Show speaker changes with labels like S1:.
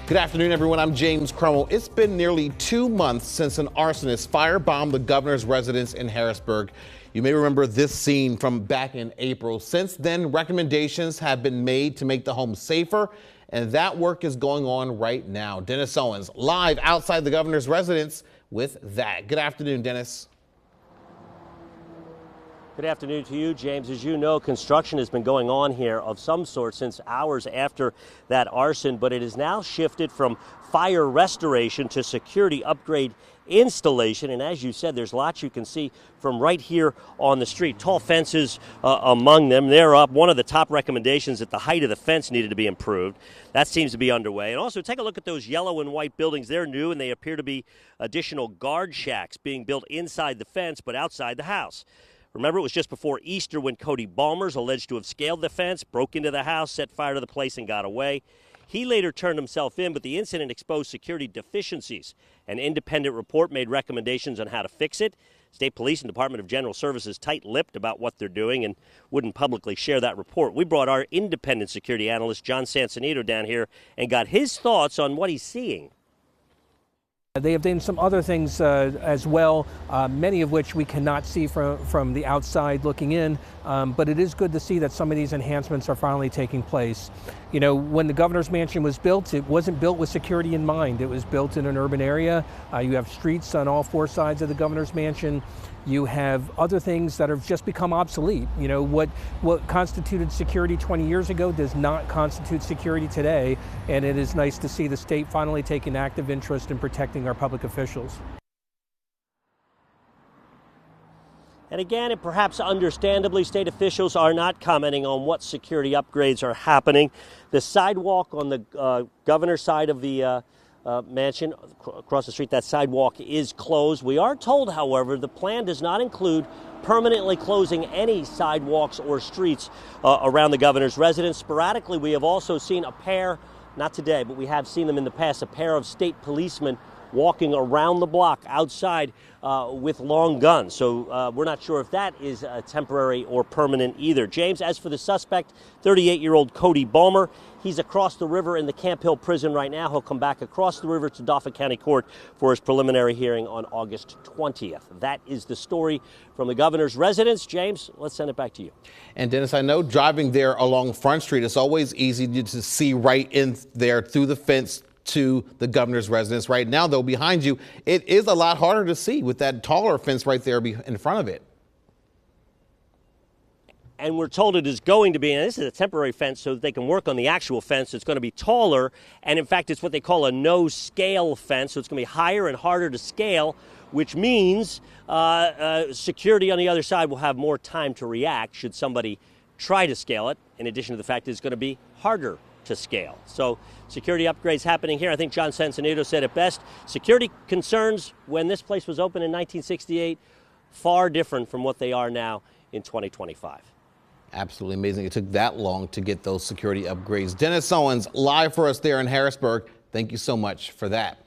S1: Good afternoon, everyone. I'm James Cromwell. It's been nearly 2 months since an arsonist firebombed the governor's residence in Harrisburg. You may remember this scene from back in April. Since then, recommendations have been made to make the home safer, and that work is going on right now. Dennis Owens, live outside the governor's residence with that. Good afternoon, Dennis.
S2: Good afternoon to you, James. As you know, construction has been going on here of some sort since hours after that arson, but it has now shifted from fire restoration to security upgrade installation. And as you said, there's lots you can see from right here on the street. Tall fences among them. They're up. One of the top recommendations that the height of the fence needed to be improved. That seems to be underway. And also take a look at those yellow and white buildings. They're new, and they appear to be additional guard shacks being built inside the fence but outside the house. Remember, it was just before Easter when Cody Balmer's alleged to have scaled the fence, broke into the house, set fire to the place, and got away. He later turned himself in, but the incident exposed security deficiencies. An independent report made recommendations on how to fix it. State Police and Department of General Services tight-lipped about what they're doing and wouldn't publicly share that report. We brought our independent security analyst, John Sansonito, down here and got his thoughts on what he's seeing.
S3: They have done some other things as well, many of which we cannot see from the outside looking in, but it is good to see that some of these enhancements are finally taking place. You know, when the governor's mansion was built, it wasn't built with security in mind. It was built in an urban area. You have streets on all four sides of the governor's mansion. You have other things that have just become obsolete. You know, what constituted security 20 years ago does not constitute security today, and it is nice to see the state finally take an active interest in protecting our public officials.
S2: And again, and perhaps understandably, state officials are not commenting on what security upgrades are happening. The sidewalk on the governor's side of the mansion across the street, that sidewalk is closed. We are told, however, the plan does not include permanently closing any sidewalks or streets around the governor's residence. Sporadically, we have also seen a pair, not today, but we have seen them in the past, a pair of state policemen walking around the block outside with long guns. So we're not sure if that is temporary or permanent either. James, as for the suspect, 38-year-old Cody Balmer, he's across the river in the Camp Hill prison right now. He'll come back across the river to Dauphin County Court for his preliminary hearing on August 20th. That is the story from the governor's residence. James, let's send it back to you.
S1: And Dennis, I know driving there along Front Street, it's always easy to see right in there through the fence to the governor's residence. Right now, though, behind you, it is a lot harder to see with that taller fence right there in front of it.
S2: And we're told it is going to be, and this is a temporary fence so that they can work on the actual fence. It's going to be taller, and in fact, it's what they call a no-scale fence, so it's going to be higher and harder to scale, which means security on the other side will have more time to react should somebody try to scale it, in addition to the fact that it's going to be harder to scale. So security upgrades happening here. I think John Sansonito said it best. Security concerns when this place was open in 1968, far different from what they are now in 2025.
S1: Absolutely amazing. It took that long to get those security upgrades. Dennis Owens, live for us there in Harrisburg. Thank you so much for that.